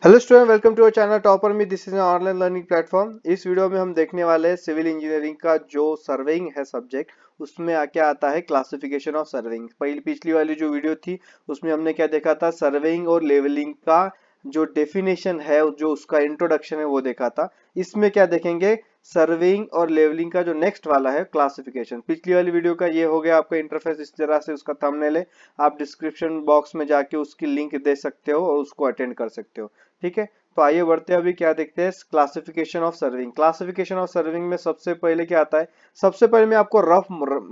Hello student, welcome to our channel topper me. This is an online learning platform. इस video में हम देखने वाले हैं सिविल इंजीनियरिंग का जो सर्वेइंग है सब्जेक्ट, उसमें क्या आता है क्लासिफिकेशन ऑफ सर्वेइंग। पिछली वाली जो वीडियो थी उसमें हमने क्या देखा था, सर्वेइंग और लेवलिंग का जो डेफिनेशन है, जो उसका इंट्रोडक्शन है वो देखा था। इसमें क्या देखेंगे, सर्वेइंग और लेवलिंग का जो नेक्स्ट वाला है क्लासिफिकेशन। पिछली वाली वीडियो का ये हो गया आपका इंटरफेस, इस तरह से उसका थंबनेल है। आप डिस्क्रिप्शन बॉक्स में जाके उसकी लिंक दे सकते हो और उसको अटेंड कर सकते हो। ठीक है, तो आइए बढ़ते हैं। अभी क्या देखते हैं, classification of serving. Classification of serving में सबसे पहले क्या आता है, सबसे पहले मैं आपको रफ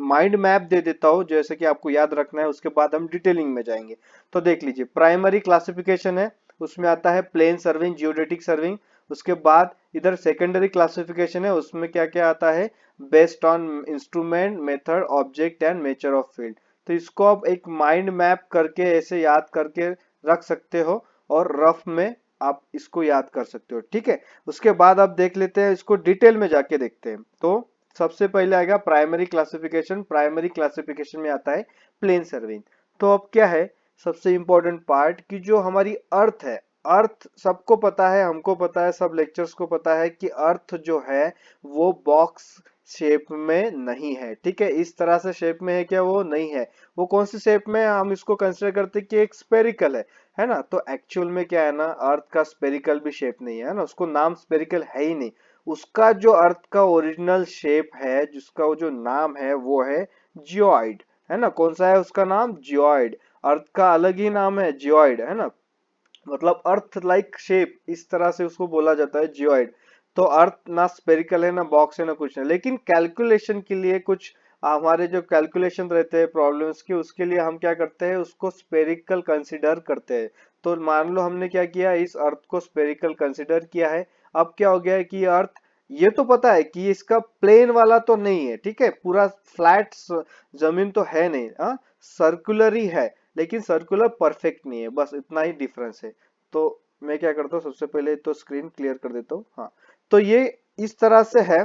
माइंड मैप दे देता हूं जैसे कि आपको याद रखना है, उसके बाद हम डिटेलिंग में जाएंगे। तो देख लीजिए, प्राइमरी क्लासिफिकेशन है, उसमें आता है प्लेन सर्विंग, जियोडेटिक सर्विंग। उसके बाद इधर सेकेंडरी क्लासिफिकेशन है, उसमें क्या क्या आता है, based on instrument, method, object and nature of field. तो इसको आप एक माइंड मैप करके ऐसे याद करके रख सकते हो और रफ में आप इसको याद कर सकते हो। ठीक है, उसके बाद आप देख लेते हैं, इसको डिटेल में जाके देखते हैं। तो सबसे पहले आएगा प्राइमरी क्लासिफिकेशन। प्राइमरी क्लासिफिकेशन में आता है प्लेन सर्विंग। तो अब क्या है, सबसे इंपॉर्टेंट पार्ट की जो हमारी अर्थ है, अर्थ सबको पता है, हमको पता है, सब लेक्चर्स को पता है कि अर्थ जो है वो बॉक्स शेप में नहीं है। ठीक है, इस तरह से शेप में है क्या, वो नहीं है। वो कौन सी शेप में है, हम इसको कंसिडर करते हैं कि एक स्पेरिकल है ना। तो एक्चुअल में क्या है ना, अर्थ का स्पेरिकल भी शेप नहीं है ना, उसको नाम स्पेरिकल है ही नहीं। उसका जो अर्थ का ओरिजिनल शेप है, जिसका वो जो नाम है वो है जियोइड, है ना। कौन सा है उसका नाम, जियोइड। अर्थ का अलग ही नाम है जियोइड, है ना। मतलब अर्थ लाइक शेप, इस तरह से उसको बोला जाता है जियोइड। तो अर्थ ना स्पेरिकल है, ना बॉक्स है, ना कुछ है। लेकिन कैलकुलेशन के लिए कुछ हमारे जो कैलकुलेशन रहते हैं प्रॉब्लम्स के, उसके लिए हम क्या करते हैं, उसको स्पेरिकल कंसिडर करते हैं। तो मान लो हमने क्या किया, इस अर्थ को स्पेरिकल कंसिडर किया है। अब क्या हो गया है कि अर्थ, ये तो पता है कि इसका प्लेन वाला तो नहीं है, ठीक है, पूरा फ्लैट जमीन तो है नहीं, हाँ, सर्कुलर ही है, लेकिन सर्कुलर परफेक्ट नहीं है, बस इतना ही डिफरेंस है। तो मैं क्या करता हूँ, सबसे पहले तो स्क्रीन क्लियर कर देता हूँ। हाँ, तो ये इस तरह से है।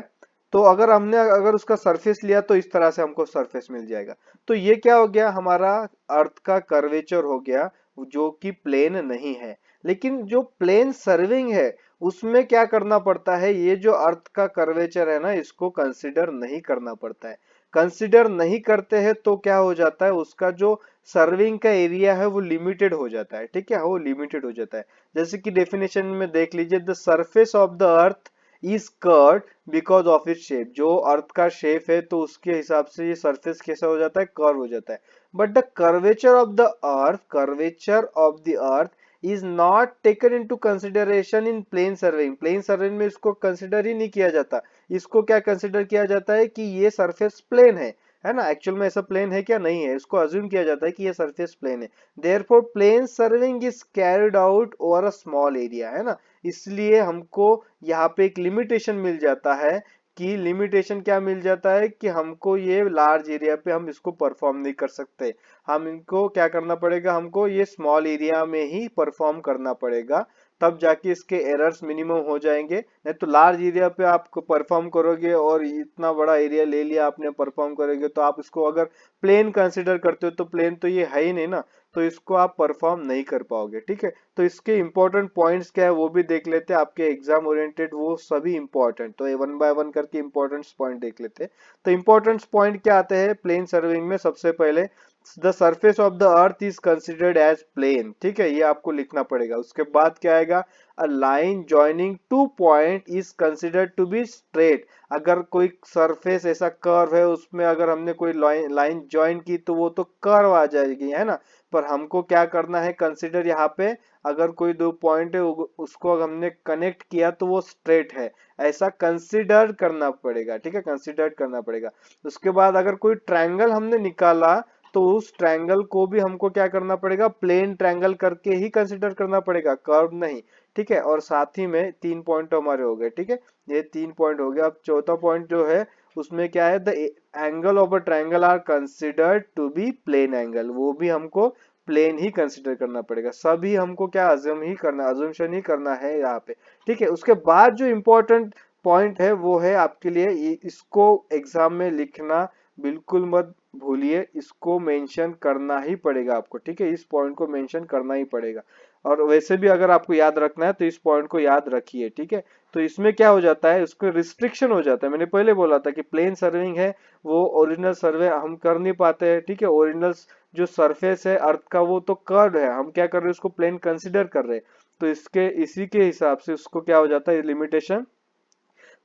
तो अगर हमने अगर उसका सरफेस लिया तो इस तरह से हमको सरफेस मिल जाएगा। तो ये क्या हो गया, हमारा अर्थ का कर्वेचर हो गया, जो कि प्लेन नहीं है। लेकिन जो प्लेन सर्विंग है उसमें क्या करना पड़ता है, ये जो अर्थ का कर्वेचर है ना, इसको कंसिडर नहीं करना पड़ता है। कंसिडर नहीं करते हैं तो क्या हो जाता है, उसका जो सर्विंग का एरिया है वो लिमिटेड हो जाता है। ठीक है, वो लिमिटेड हो जाता है। जैसे कि डेफिनेशन में देख लीजिए, the surface of the earth is curve because of it shape. जो अर्थ का शेप है तो उसके हिसाब से ये सरफेस कैसा हो जाता है, कर्व हो जाता है। But the curvature of the earth, curvature of the earth is not taken into consideration in plane surveying. Plane surveying में इसको कंसिडर ही नहीं किया जाता। इसको क्या कंसिडर किया जाता है कि ये सरफेस प्लेन है ना। एक्चुअल में ऐसा प्लेन है क्या, नहीं है, इसको अज्यूम किया जाता है कि ये सरफेस प्लेन है। Therefore plane surveying is carried out over a small area, है ना। इसलिए हमको यहाँ पे एक लिमिटेशन मिल जाता है, कि लिमिटेशन क्या मिल जाता है कि हमको ये लार्ज एरिया पे हम इसको परफॉर्म नहीं कर सकते। हम इनको क्या करना पड़ेगा, हमको ये स्मॉल एरिया में ही परफॉर्म करना पड़ेगा, तब जाके इसके एरर्स मिनिमम हो जाएंगे। नहीं तो लार्ज एरिया पे आप परफॉर्म करोगे और इतना बड़ा एरिया ले लिया आपने, परफॉर्म करोगे, तो आप इसको अगर प्लेन कंसिडर करते हो तो प्लेन तो ये है ही नहीं ना, तो इसको आप परफॉर्म नहीं कर पाओगे। ठीक है, तो इसके इंपॉर्टेंट पॉइंट्स क्या है वो भी देख लेते हैं, आपके एग्जाम ओरिएंटेड वो सभी इंपॉर्टेंट। तो ये वन बाय वन करके इंपॉर्टेंट पॉइंट देख लेते हैं। तो इंपॉर्टेंट पॉइंट क्या आते हैं प्लेन सर्विंग में, सबसे पहले the surface of the earth is considered as plane. ठीक है, ये आपको लिखना पड़ेगा। उसके बाद क्या आएगा, a line joining two point is considered to be straight. अगर कोई सरफेस ऐसा कर्व है, उसमें अगर हमने कोई लाइन ज्वाइन की तो वो तो कर्व आ जाएगी, है ना। पर हमको क्या करना है, कंसिडर यहाँ पे अगर कोई दो पॉइंट है उसको अगर हमने कनेक्ट किया तो वो स्ट्रेट है, ऐसा कंसिडर करना पड़ेगा। ठीक है, कंसिडर करना पड़ेगा। उसके बाद अगर कोई ट्रायंगल हमने निकाला तो उस ट्रायंगल को भी हमको क्या करना पड़ेगा, प्लेन ट्रायंगल करके ही कंसिडर करना पड़ेगा, कर्व नहीं। ठीक है, और साथ ही में 3 पॉइंट हमारे हो गए। ठीक है, ये 3 पॉइंट हो गया। अब चौथा पॉइंट जो है उसमें क्या है, the angle of a triangle are considered to be plane angle. वो भी हमको प्लेन ही कंसिडर करना पड़ेगा। सभी हमको क्या अज्यूम ही करना, अज्यूमशन ही करना है यहाँ पे। ठीक है, उसके बाद जो इंपॉर्टेंट पॉइंट है वो है आपके लिए, इसको एग्जाम में लिखना बिल्कुल मत भूलिए, इसको मेंशन करना ही पड़ेगा आपको। ठीक है, इस पॉइंट को मेंशन करना ही पड़ेगा। और वैसे भी अगर आपको याद रखना है तो इस पॉइंट को याद रखिए, ठीक है। तो इसमें क्या हो जाता है, उसको रिस्ट्रिक्शन हो जाता है। मैंने पहले बोला था कि प्लेन सर्विंग है वो ओरिजिनल सर्वे हम कर नहीं पाते हैं, ठीक है। ओरिजिनल जो सरफेस है अर्थ का वो तो कर्व है, हम क्या कर रहे हैं उसको प्लेन कंसिडर कर रहे हैं। तो इसके इसी के हिसाब से उसको क्या हो जाता है limitation,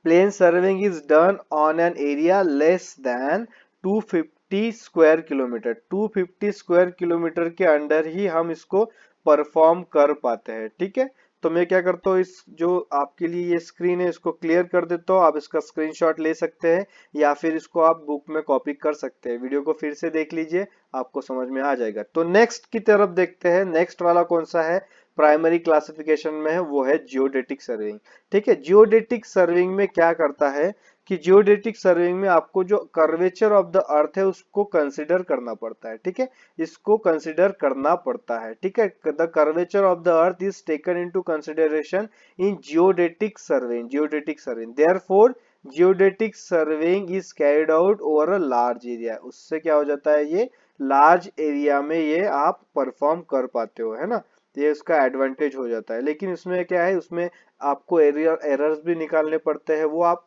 plane surveying is done on an area less than 250 square kilometre. 250 square kilometre के अंडर ही हम इसको परफॉर्म कर पाते हैं, ठीक है। तो मैं क्या करता हूँ, इस जो आपके लिए ये स्क्रीन है इसको क्लियर कर देता हूँ। आप इसका स्क्रीनशॉट ले सकते हैं या फिर इसको आप बुक में कॉपी कर सकते हैं। वीडियो को फिर से देख लीजिए, आपको समझ में आ जाएगा। तो नेक्स्ट की तरफ देखते हैं। नेक्स्ट वाला कौन सा है, प्राइमरी क्लासिफिकेशन में है, वो है जियोडेटिक सर्विंग, ठीक है। जियोडेटिक सर्विंग में क्या करता है कि जियोडेटिक सर्विंग में आपको जो कर्वेचर ऑफ द अर्थ है उसको कंसिडर करना पड़ता है, ठीक है। इसको कंसिडर करना पड़ता है, ठीक है। The curvature of the earth is taken into consideration in geodetic serving. Geodetic serving therefore geodetic serving is carried out over a large area. उससे क्या हो जाता है, ये लार्ज एरिया में ये आप परफॉर्म कर पाते हो, है ना। ये उसका एडवांटेज हो जाता है। लेकिन उसमें क्या है, उसमें आपको एरर्स भी निकालने पड़ते हैं, वो आप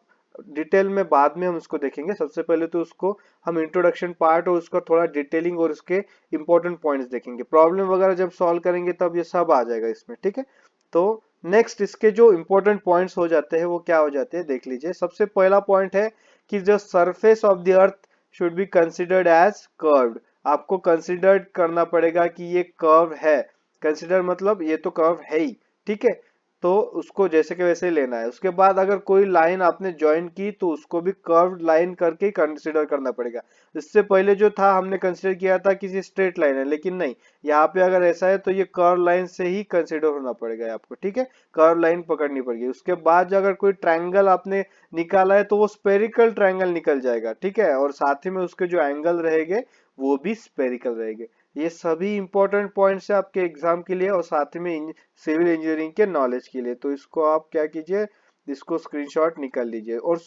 डिटेल में बाद में हम उसको देखेंगे। सबसे पहले तो उसको हम इंट्रोडक्शन पार्ट और उसका थोड़ा डिटेलिंग और उसके इंपॉर्टेंट पॉइंट्स देखेंगे। प्रॉब्लम वगैरह जब सॉल्व करेंगे तब ये सब आ जाएगा इसमें, ठीक है। तो नेक्स्ट इसके जो इंपॉर्टेंट पॉइंट्स हो जाते हैं वो क्या हो जाते हैं देख लीजिए। सबसे पहला पॉइंट है कि जो surface of the earth should be considered as curved. आपको कंसिडर करना पड़ेगा कि ये कर्व है। कंसिडर मतलब ये तो कर्व है ही, ठीक है। तो उसको जैसे के वैसे ही लेना है। उसके बाद अगर कोई लाइन आपने ज्वाइन की तो उसको भी कर्व लाइन करके कंसिडर करना पड़ेगा। इससे पहले जो था हमने कंसिडर किया था किसी स्ट्रेट लाइन है, लेकिन नहीं, यहाँ पे अगर ऐसा है तो ये कर्व लाइन से ही कंसिडर होना पड़ेगा आपको, ठीक है। कर्व लाइन पकड़नी पड़ेगी। उसके बाद जो अगर कोई ट्रायंगल आपने निकाला है तो वो स्पेरिकल ट्रायंगल निकल जाएगा, ठीक है। और साथ ही में उसके जो एंगल रहेंगे वो भी स्पेरिकल रहेंगे। ये सभी इंपॉर्टेंट पॉइंट्स है आपके एग्जाम के लिए और साथ में सिविल इंजीनियरिंग के नॉलेज के लिए। तो इसको आप क्या कीजिए, इसको स्क्रीनशॉट निकाल लीजिए। और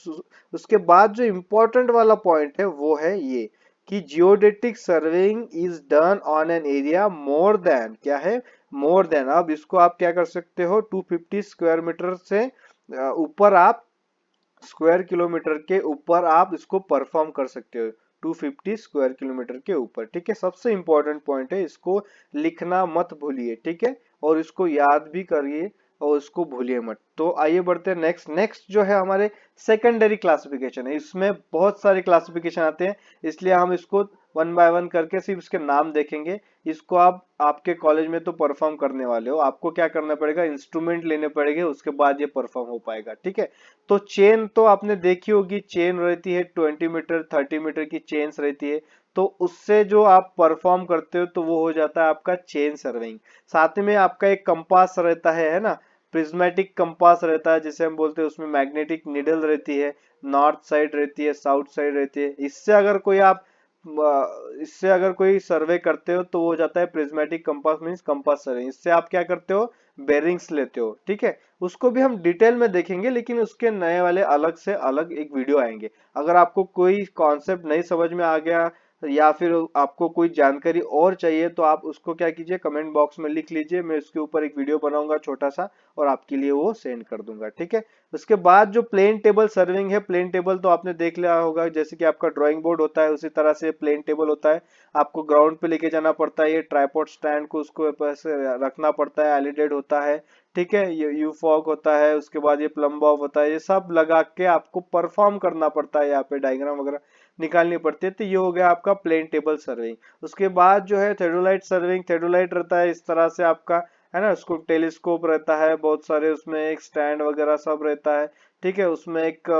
उसके बाद जो इंपॉर्टेंट वाला पॉइंट है वो है ये कि geodetic surveying is done on an area more than, क्या है, मोर देन। अब इसको आप क्या कर सकते हो, 250 स्क्वायर मीटर से ऊपर आप, स्क्वायर किलोमीटर के ऊपर आप इसको परफॉर्म कर सकते हो। 250 स्क्वायर किलोमीटर के ऊपर, ठीक है। सबसे इंपॉर्टेंट पॉइंट है, इसको लिखना मत भूलिए, ठीक है। और इसको याद भी करिए और इसको भूलिए मत। तो आइए बढ़ते हैं नेक्स्ट। नेक्स्ट जो है हमारे सेकेंडरी क्लासिफिकेशन है। इसमें बहुत सारे क्लासिफिकेशन आते हैं, इसलिए हम इसको वन बाय वन करके सिर्फ इसके नाम देखेंगे। इसको आप आपके कॉलेज में तो परफॉर्म करने वाले हो, आपको क्या करना पड़ेगा, इंस्ट्रूमेंट लेने पड़ेंगे, उसके बाद ये परफॉर्म हो पाएगा, ठीक है। तो चेन तो आपने देखी होगी, चेन रहती है 20 मीटर 30 मीटर की चेन्स रहती है। तो उससे जो आप परफॉर्म करते हो तो वो हो जाता है आपका चेन सर्विंग। साथ में आपका एक कंपास रहता है ना, प्रिज्मेटिक कंपास रहता है जिसे हम बोलते हैं। उसमें मैग्नेटिक निडल रहती है, नॉर्थ साइड रहती है, साउथ साइड रहती है। इससे अगर कोई सर्वे करते हो तो वो हो जाता है prismatic compass, means compass serving. इससे आप क्या करते हो, बेरिंग्स लेते हो, ठीक है। उसको भी हम डिटेल में देखेंगे, लेकिन उसके नए वाले अलग से अलग एक वीडियो आएंगे। अगर आपको कोई कॉन्सेप्ट नहीं समझ में आ गया या फिर आपको कोई जानकारी और चाहिए तो आप उसको क्या कीजिए, कमेंट बॉक्स में लिख लीजिए। मैं उसके ऊपर एक वीडियो बनाऊंगा छोटा सा और आपके लिए वो सेंड कर दूंगा, ठीक है। उसके बाद जो प्लेन टेबल सर्विंग है, प्लेन टेबल तो आपने देख लिया होगा, जैसे कि आपका ड्राइंग बोर्ड होता है उसी तरह से प्लेन टेबल होता है। आपको ग्राउंड पे लेके जाना पड़ता है, ये ट्राइपॉड स्टैंड को उसको ऐसे रखना पड़ता है, एलिडेड होता है, ठीक है। ये यू फॉग होता है, उसके बाद ये प्लम बॉब होता है, ये सब लगा के आपको परफॉर्म करना पड़ता है। यहाँ पे डायग्राम वगैरह निकालनी पड़ती है। तो ये हो गया आपका प्लेन टेबल सर्विंग। उसके बाद जो है थेडोलाइट सर्विंग। थेडोलाइट रहता है इस तरह से आपका, है ना। उसको टेलीस्कोप रहता है बहुत सारे, उसमें एक स्टैंड वगैरह सब रहता है, ठीक है। उसमें एक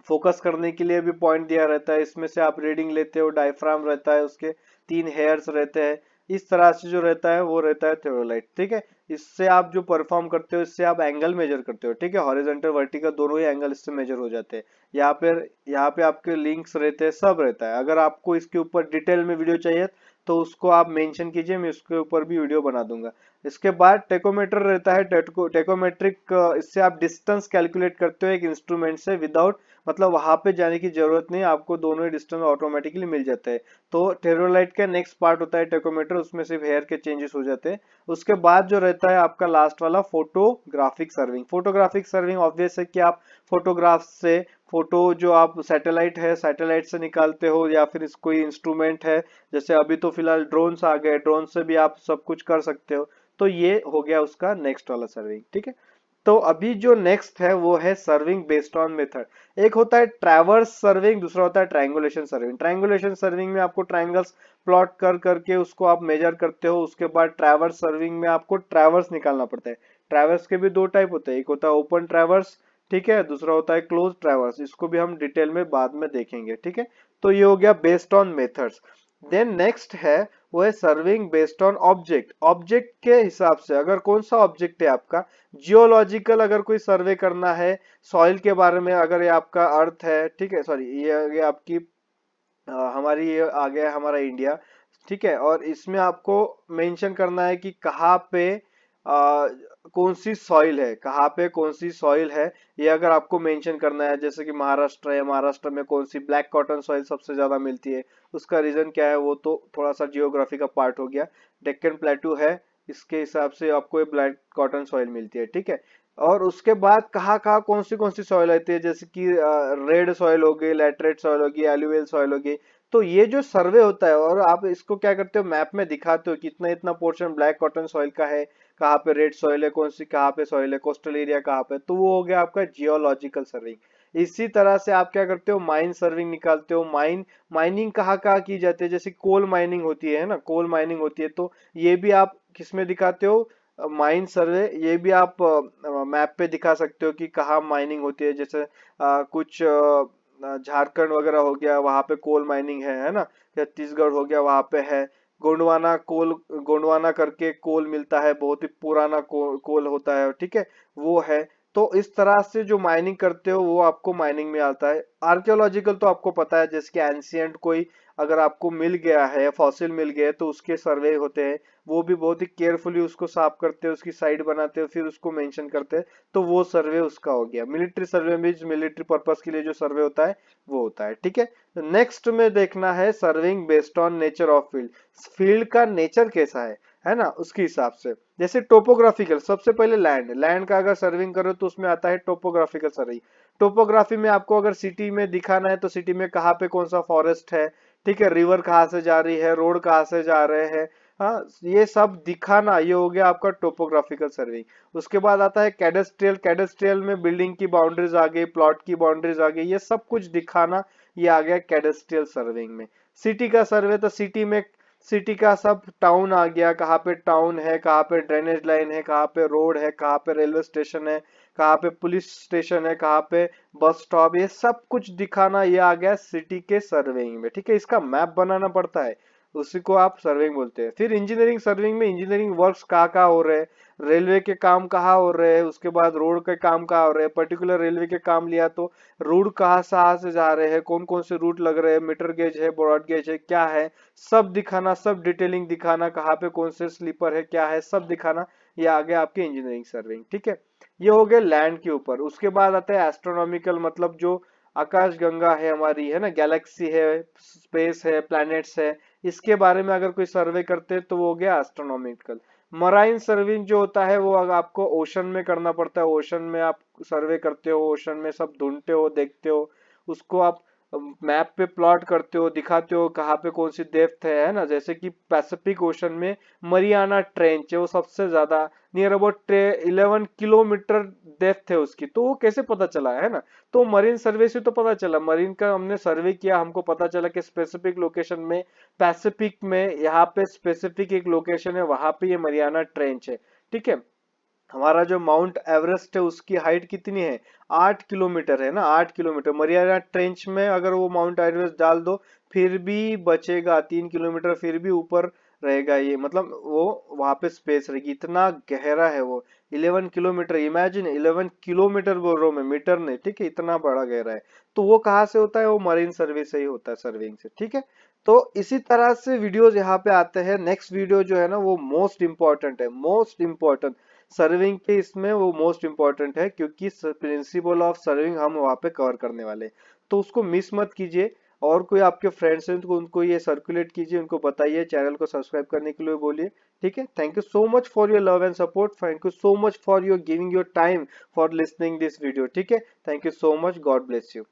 फोकस करने के लिए भी पॉइंट दिया रहता है, इसमें से आप रीडिंग लेते हो। डायफ्राम रहता है, उसके 3 हेयर्स रहते हैं। इस तरह से जो रहता है वो रहता है थेडोलाइट, ठीक है। इससे आप जो परफॉर्म करते हो, इससे आप एंगल मेजर करते हो, ठीक है। हॉरिजॉन्टल वर्टिकल दोनों ही एंगल इससे मेजर हो जाते हैं। यहाँ पे आपके लिंक्स रहते हैं, सब रहता है। अगर आपको इसके ऊपर डिटेल में वीडियो चाहिए तो उसको आप मेंशन कीजिए, मैं उसके ऊपर भी वीडियो बना दूंगा। इसके बाद टेकोमीटर रहता है। टेकोमेट्रिक, इससे आप डिस्टेंस कैलकुलेट करते हो एक इंस्ट्रूमेंट से विदाउट मतलब वहां पे जाने की जरूरत नहीं, आपको दोनों ही डिस्टेंस ऑटोमेटिकली मिल जाते हैं। तो टेरोलाइट का नेक्स्ट पार्ट होता है टेकोमीटर, उसमें सिर्फ हेयर के चेंजेस हो जाते हैं। उसके बाद जो रहता है आपका लास्ट वाला photographic serving. Photographic serving obvious है कि आप फोटोग्राफ से फोटो जो आप सैटेलाइट है सैटेलाइट से निकालते हो, या फिर कोई इंस्ट्रूमेंट है, जैसे अभी तो फिलहाल ड्रोन्स आ गए, ड्रोन से भी आप सब कुछ कर सकते हो। तो ये हो गया उसका नेक्स्ट वाला सर्विंग, ठीक है। तो अभी जो नेक्स्ट है वो है सर्विंग बेस्ड ऑन मेथड। एक होता है ट्रैवर्स सर्विंग, दूसरा होता है ट्रायंगुलेशन सर्विंग। ट्रायंगुलेशन सर्विंग में आपको ट्रायंगल्स प्लॉट कर करके उसको आप मेजर करते हो। उसके बाद ट्रैवर्स सर्विंग में आपको ट्रैवर्स निकालना पड़ता है। ट्रैवर्स के भी दो टाइप होते हैं, एक होता है ओपन ट्रैवर्स, ठीक है, दूसरा होता है क्लोज ट्रैवर्स। इसको भी हम डिटेल में बाद में देखेंगे, ठीक है। तो ये हो गया based on methods. Then next है वो है surveying based on object. Object के हिसाब से, अगर कौन सा ऑब्जेक्ट है आपका, जियोलॉजिकल अगर कोई सर्वे करना है सॉइल के बारे में, अगर ये आपका अर्थ है, ठीक है, सॉरी ये आपकी हमारी ये आ गया है हमारा इंडिया, ठीक है, और इसमें आपको मेंशन करना है कि कहाँ पे कौन सी सॉइल है, कहाँ पे कौन सी सॉइल है, ये अगर आपको मेंशन करना है। जैसे कि महाराष्ट्र है, महाराष्ट्र में कौन सी ब्लैक कॉटन सॉइल सबसे ज्यादा मिलती है, उसका रीजन क्या है, वो तो थोड़ा सा जियोग्राफी का पार्ट हो गया। डेक्कन प्लेटू है, इसके हिसाब से आपको ये ब्लैक कॉटन सॉइल मिलती है, ठीक है। और उसके बाद कहाँ कहाँ कौन सी सॉइल आती है, जैसे कि रेड सॉइल हो गई, लैटरेट सॉइल होगी, एलुवियल सॉइल होगी। तो ये जो सर्वे होता है, और आप इसको क्या करते हो, मैप में दिखाते हो कि इतना इतना पोर्शन ब्लैक कॉटन सॉइल का है, कहाँ पे रेड सॉइल है, कौन सी कहाँ पे सॉइल है, कोस्टल एरिया कहाँ पे, तो वो हो गया आपका जियोलॉजिकल सर्विंग। इसी तरह से आप क्या करते हो, माइन सर्विंग निकालते हो। माइनिंग कहाँ कहाँ की जाती है, जैसे कोल माइनिंग होती है ना, कोल माइनिंग होती है, तो ये भी आप किसमें दिखाते हो, माइन सर्वे। ये भी आप मैप पे दिखा सकते हो कि कहाँ माइनिंग होती है। जैसे कुछ झारखंड वगैरह हो गया, वहां पे कोल माइनिंग है ना। छत्तीसगढ़ हो गया, वहां पे है। गोंडवाना करके कोल मिलता है, बहुत ही पुराना कोल होता है, ठीक है, वो है। तो इस तरह से जो माइनिंग करते हो वो आपको माइनिंग में आता है। आर्कियोलॉजिकल तो आपको पता है, जैसे कि एंशियंट कोई अगर आपको मिल गया है, फॉसिल मिल गए, तो उसके सर्वे होते हैं। वो भी बहुत ही केयरफुली उसको साफ करते हैं, उसकी साइड बनाते हैं, फिर उसको मेंशन करते हैं। तो वो सर्वे उसका हो गया। मिलिट्री सर्वे में मिलिट्री पर्पस के लिए जो सर्वे होता है वो होता है, ठीक है। नेक्स्ट में देखना है surveying based on nature of field. Field का नेचर कैसा है ना, उसके हिसाब से। जैसे टोपोग्राफिकल, सबसे पहले लैंड का अगर सर्विंग करो तो उसमें आता है टोपोग्राफिकल सर्विंग। टोपोग्राफी में आपको अगर सिटी में दिखाना है तो सिटी में कहाँ पे कौन सा फॉरेस्ट है, ठीक है, रिवर कहाँ से जा रही है, रोड कहाँ से जा रहे हैं, हाँ, ये सब दिखाना, ये हो गया आपका टोपोग्राफिकल सर्विंग। उसके बाद आता है कैडेस्ट्रियल। कैडेस्ट्रियल में बिल्डिंग की बाउंड्रीज आ गई, प्लॉट की बाउंड्रीज आ गई, ये सब कुछ दिखाना, ये आ गया कैडेस्ट्रियल सर्विंग में। सिटी का सर्वे, तो सिटी में सिटी का सब टाउन आ गया, कहाँ पे टाउन है, कहाँ पे ड्रेनेज लाइन है, कहाँ पे रोड है, कहाँ पे रेलवे स्टेशन है, कहाँ पे पुलिस स्टेशन है, कहाँ पे बस स्टॉप, ये सब कुछ दिखाना, ये आ गया सिटी के सर्वेइंग में, ठीक है। इसका मैप बनाना पड़ता है, उसी को आप सर्वेइंग बोलते हैं। फिर इंजीनियरिंग सर्वेइंग में इंजीनियरिंग वर्क्स कहाँ कहाँ हो रहे हैं, रेलवे के काम कहाँ हो रहे हैं, उसके बाद रोड के काम कहाँ हो रहे हैं। पर्टिकुलर रेलवे के काम लिया तो रूट कहाँ से जा रहे हैं, कौन कौन से रूट लग रहे हैं, मीटर गेज है, ब्रॉड गेज है, क्या है, सब दिखाना, सब डिटेलिंग दिखाना, कहाँ पे कौन से स्लीपर है, क्या है, सब दिखाना। ये आ गया आपकी इंजीनियरिंग सर्वेइंग, ठीक है। ये हो गया लैंड के ऊपर। उसके बाद आता है एस्ट्रोनॉमिकल, मतलब जो आकाश गंगा है हमारी, है ना, गैलेक्सी है, स्पेस है, प्लैनेट्स है, इसके बारे में अगर कोई सर्वे करते हैं तो वो हो गया एस्ट्रोनॉमिकल। मराइन सर्विंग जो होता है वो अगर आपको ओशन में करना पड़ता है। ओशन में आप सर्वे करते हो, ओशन में सब ढूंढते हो, देखते हो, उसको आप मैप पे प्लॉट करते हो, दिखाते हो कहाँ पे कौन सी डेप्थ है ना। जैसे कि पैसिफिक ओशन में मरियाना ट्रेंच है, वो सबसे ज्यादा नियर अबाउट 11 किलोमीटर डेप्थ है उसकी, तो वो कैसे पता चला, है ना। तो मरीन सर्वे से तो पता चला, मरीन का हमने सर्वे किया, हमको पता चला कि स्पेसिफिक लोकेशन में, पैसिफिक में, यहाँ पे स्पेसिफिक एक लोकेशन है, वहां पे ये मरियाना ट्रेंच है, ठीक है। हमारा जो माउंट एवरेस्ट है उसकी हाइट कितनी है, 8 किलोमीटर है ना, 8 किलोमीटर। मरियाना ट्रेंच में अगर वो माउंट एवरेस्ट डाल दो फिर भी बचेगा 3 किलोमीटर, फिर भी ऊपर रहेगा ये, मतलब वो वहां पे स्पेस रहेगी, इतना गहरा है वो। 11 किलोमीटर, इमेजिन 11 किलोमीटर बोल रहा हूँ मैं, मीटर नहीं, ठीक है, इतना बड़ा गहरा है। तो वो कहाँ से होता है, वो मरीन सर्वे से ही होता है, सर्विंग से, ठीक है। तो इसी तरह से वीडियोस यहाँ पे आते हैं। नेक्स्ट वीडियो जो है ना वो मोस्ट इंपॉर्टेंट है, मोस्ट इंपॉर्टेंट सर्विंग के इसमें वो मोस्ट इंपॉर्टेंट है, क्योंकि प्रिंसिपल ऑफ सर्विंग हम वहाँ पे कवर करने वाले हैं। तो उसको मिस मत कीजिए। और कोई आपके फ्रेंड्स हैं तो उनको ये सर्कुलेट कीजिए, उनको बताइए, चैनल को सब्सक्राइब करने के लिए बोलिए। ठीक है, thank you so much for your love and support, thank you so much for your giving your time for listening this video. ठीक है, thank you so much, God bless you.